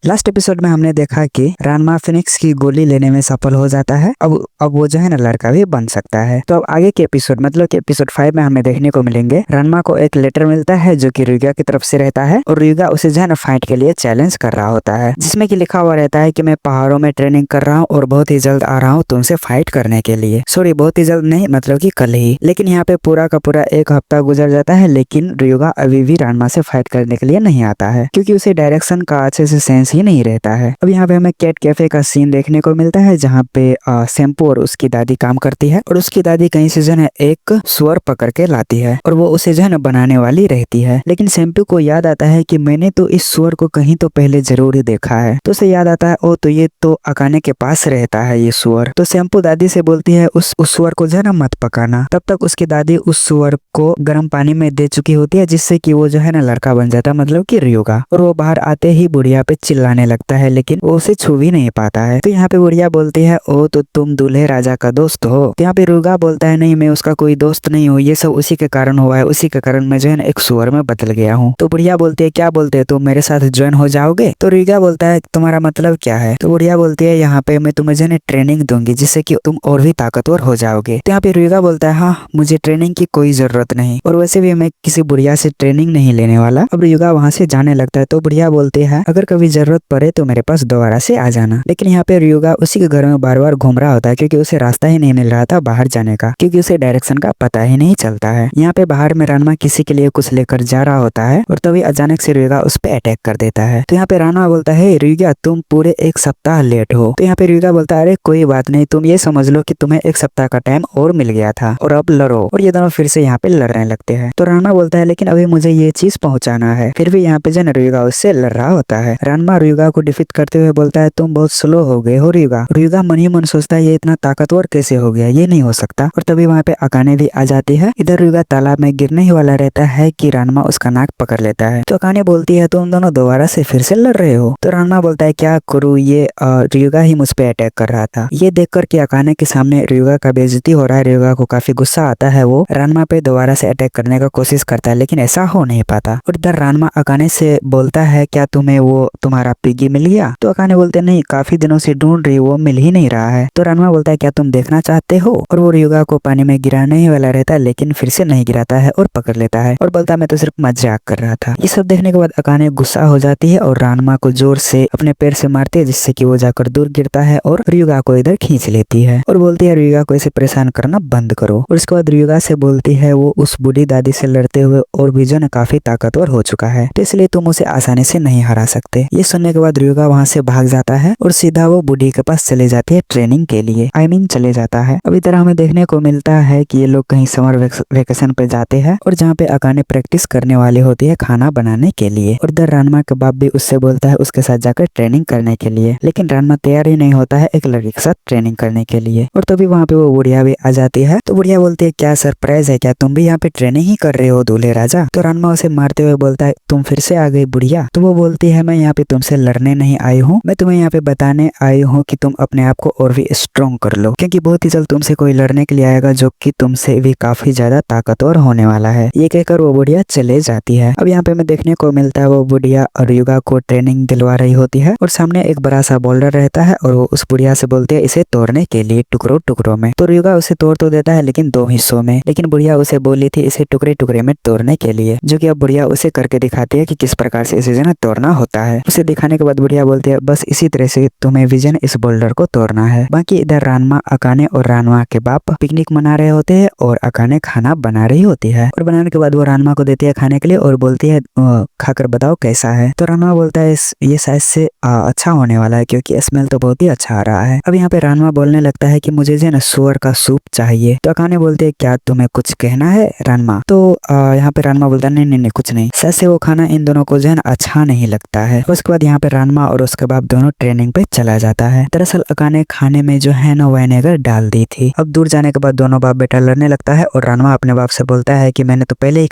Last episode में हमने देखा कि रानमा फिनिक्स की गोली लेने में सफल हो जाता है। अब वो जो है ना लड़का भी बन सकता है। तो अब आगे के एपिसोड मतलब कि एपिसोड 5 में हमें देखने को मिलेंगे रानमा को एक लेटर मिलता है जो कि ryuga की तरफ से रहता है और ryuga उसे जो है ना फाइट के लिए चैलेंज कर रहा होता है, जिसमें कि लिखा हुआ रहता है कि मैं पहाड़ों में ट्रेनिंग कर रहा हूँ और बहुत ही जल्द आ रहा हूँ तुमसे फाइट करने के लिए। सॉरी, बहुत ही जल्द नहीं, मतलब कि कल ही। लेकिन यहाँ पे पूरा का पूरा एक हफ्ता गुजर जाता है लेकिन ryuga अभी भी रानमा से फाइट करने के लिए नहीं आता है क्योंकि उसे डायरेक्शन का अच्छे से सेंस ही नहीं रहता है। अब यहाँ पे हमें कैट कैफे का सीन देखने को मिलता है जहाँ पे शैम्पू और उसकी दादी काम करती है और उसकी दादी कहीं से जो है एक सुअर पकड़ के लाती है और वो उसे जो है बनाने वाली रहती है। लेकिन शैम्पू को याद आता है कि मैंने तो इस सुअर को कहीं तो पहले जरूर ही देखा है। तो उसे याद आता है ओ तो ये तो अकाने के पास रहता है ये सुअर। तो शैम्पू दादी से बोलती है उस सुअर को जो है मत पकाना। तब तक उसकी दादी उस सुअर को गर्म पानी में दे चुकी होती है जिससे कि वो जो है ना लड़का बन जाता है, मतलब कि ryuga। और वो बाहर आते ही बुढ़िया पे चिल्लाने लगता है लेकिन वो उसे छू भी नहीं पाता है। तो यहाँ पे बुढ़िया बोलती है ओ तो तुम दूल्हे राजा का दोस्त हो। तो यहाँ पे ryuga बोलता है नहीं, मैं उसका कोई दोस्त नहीं हूँ, ये सब उसी के कारण हुआ है, उसी के कारण मैं जो है ना एक सुअर में बदल गया हूँ। तो बुढ़िया बोलती है क्या बोलते है तुम मेरे साथ ज्वाइन हो जाओगे। तो ryuga बोलता है तुम्हारा मतलब क्या है। तो बुढ़िया बोलती है यहाँ पे मैं तुम्हें जो है ट्रेनिंग दूंगी जिससे कि तुम और भी ताकतवर हो जाओगे। तो यहाँ पे ryuga बोलता है हाँ मुझे ट्रेनिंग की कोई जरूरत नहीं और वैसे भी मैं किसी बुढ़िया से ट्रेनिंग नहीं लेने वाला। अब ryuga वहां से जाने लगता है। तो बुढ़िया बोलती है अगर कभी जरूरत पड़े तो मेरे पास दोबारा से आ जाना। लेकिन यहाँ पे ryuga उसी के घर में बार बार घूम रहा होता है क्योंकि उसे रास्ता ही नहीं मिल रहा था बाहर जाने का, क्योंकि उसे डायरेक्शन का पता ही नहीं चलता है। यहाँ पे बाहर में रानमा किसी के लिए कुछ लेकर जा रहा होता है और तभी अचानक से ryuga उस पे अटैक कर देता है। तो यहाँ पे रानमा बोलता है ryuga तुम पूरे एक सप्ताह लेट हो। तो यहाँ पे ryuga बोलता है अरे कोई बात नहीं, तुम ये समझ लो कि तुम्हें एक सप्ताह का टाइम और मिल गया था और अब लड़ो। और ये दोनों फिर से यहाँ पे लड़ने लगते हैं। तो रानमा बोलता है लेकिन अभी मुझे ये चीज पहुंचाना है। फिर भी यहाँ पे जो ryuga उससे लड़ रहा होता है। रानमा ryuga को डिफीट करते हुए बोलता है तुम बहुत स्लो हो गए हो ryuga। ryuga मन ही मन सोचता है ये इतना ताकतवर कैसे हो गया, ये नहीं हो सकता। और तभी वहाँ पे अकाने भी आ जाती है। इधर ryuga तालाब में गिरने ही वाला रहता है कि रानमा उसका नाक पकड़ लेता है। तो अकाने बोलती है तुम दोनों दोबारा से फिर से लड़ रहे हो। तो रानमा बोलता है क्या करूँ, ये ryuga ही मुझ पे अटैक कर रहा था। ये देखकर कि अकाने के सामने ryuga का बेइज्जती हो रहा है, ryuga को काफी गुस्सा आता है। वो रानमा पे दोबारा से अटैक करने का कोशिश करता है लेकिन ऐसा हो नहीं पाता। और इधर रानमा अकाने से बोलता है क्या तुम्हें वो तुम्हारा पिगी मिल गया। तो अकाने बोलते नहीं, काफी दिनों से ढूंढ रही, वो मिल ही नहीं रहा है। तो रानमा बोलता है क्या तुम देखना चाहते हो। और वो ryuga को पानी में गिराने ही वाला रहता है लेकिन फिर से नहीं गिराता है और पकड़ लेता है और बोलता है मैं तो सिर्फ मजाक कर रहा था। ये सब देखने के बाद अकाने गुस्सा हो जाती है और रानमा को जोर से अपने पैर से मारती है जिससे कि वो जाकर दूर गिरता है और ryuga को इधर खींच लेती है और बोलती है ryuga को इसे परेशान करना बंद करो। और उसके बाद ryuga से बोलती है वो उस बूढ़ी दादी से लड़ते हुए और भी जो काफी ताकतवर हो चुका है तो इसलिए तुम उसे आसानी से नहीं हरा सकते। ये सुनने के बाद ryuga वहां से भाग जाता है और सीधा वो बूढ़ी के पास चले जाती है ट्रेनिंग के लिए, चले जाता है। अब इधर हमें देखने को मिलता है कि ये लोग कहीं समर वेकेशन पे जाते हैं और जहाँ पे अकाने प्रैक्टिस करने वाली होती है खाना बनाने के लिए। और इधर रानमा के बाप भी उससे बोलता है उसके साथ जाकर ट्रेनिंग करने के लिए, लेकिन रानमा तैयार ही नहीं होता है एक लड़की के साथ ट्रेनिंग करने के लिए। और तभी वहाँ पे वो बुढ़िया भी आ जाती है। तो बुढ़िया बोलती है क्या सरप्राइज है, क्या तुम भी यहाँ पे ट्रेनिंग ही कर रहे हो दूल्हे राजा। तो रानमा उसे मारते हुए बोलता है तुम फिर से आ गई बुढ़िया। तो वो बोलती है मैं यहाँ पे तुमसे लड़ने नहीं आई हूँ, मैं तुम्हें यहाँ पे बताने आई हूँ कि तुम अपने आप को और भी स्ट्रॉन्ग कर लो क्योंकि बहुत ही जल्द तुमसे कोई लड़ने के लिए आएगा जो कि तुमसे भी काफी ज्यादा ताकतवर होने वाला है। ये कहकर वो बुढ़िया चले जाती है। अब यहाँ पे हमें देखने को मिलता है वो बुढ़िया ryuga को ट्रेनिंग दिलवा रही होती है और सामने एक बड़ा सा बोल्डर रहता है और वो उस बुढ़िया से बोलती है इसे तोड़ने के लिए टुकड़ों टुकड़ों में। तो ryuga उसे तोड़ तो देता है लेकिन 2 हिस्सों में, लेकिन बुढ़िया उसे बोली थी इसे टुकड़े टुकड़े में तोड़ने के लिए, जो कि अब बुढ़िया उसे करके दिखाती है कि किस प्रकार से इसे जो तोड़ना होता है। उसे दिखाने के बाद बुढ़िया बोलती है बस इसी तरह से तुम्हें विजन इस बोल्डर को तोड़ना है। बाकी इधर रानमा अकाने और रानमा के बाप पिकनिक मना रहे होते हैं और अकाने खाना बना रही होती है और बनाने के बाद वो रानमा को देती है खाने के लिए और बोलती है खाकर बताओ कैसा है। तो रानमा बोलता है ये शायद से अच्छा होने वाला है क्योंकि स्मेल तो बहुत ही अच्छा आ रहा है। अब यहाँ पे रानमा बोलने लगता है कि मुझे जो सुअर का सूप चाहिए। तो अकाने बोलते है क्या तुम्हें कुछ कहना है रानमा। तो यहाँ पे रानमा बोलता है नहीं नहीं नहीं कुछ नहीं, शायद से वो खाना इन दोनों को जो अच्छा नहीं लगता है। उसके बाद यहाँ पे रानमा और उसके बाप दोनों ट्रेनिंग पे चला जाता है। दरअसल अकाने खाने में जो है ना विनेगर डाल दी थी। अब दूर जाने के बाद दोनों बाप बेटा लड़ने लगता है और रानमा अपने बाप से बोलता है कि मैंने तो पहले ही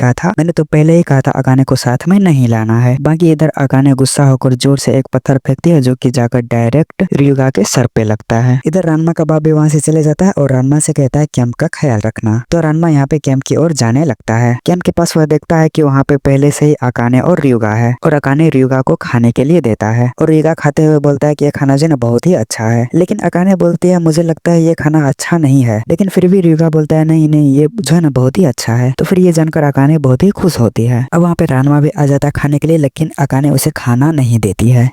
कहा था अकाने को साथ में नहीं लाना है। बाकी इधर अकाने गुस्सा होकर जोर से एक पत्थर फेंकती है जो कि जाकर डायरेक्ट ryuga के सर पे लगता है। इधर रानमा का बाप भी वहां से चले जाता है और रानमा से कहता है कैंप का ख्याल रखना। तो रानमा यहाँ पे कैंप की ओर जाने लगता है। कैंप के पास वह देखता है कि वहाँ पे पहले से ही अकाने और ryuga है और अकाने ryuga को खाने के लिए दे देता है और रीगा खाते हुए बोलता है कि ये खाना जो है ना बहुत ही अच्छा है। लेकिन अकाने बोलती है मुझे लगता है ये खाना अच्छा नहीं है, लेकिन फिर भी रीगा बोलता है नहीं नहीं ये जो है ना बहुत ही अच्छा है। तो फिर ये जानकर अकाने बहुत ही खुश होती है। अब वहाँ पे रानमा भी आ जाता है खाने के लिए, लेकिन अकाने उसे खाना नहीं देती है।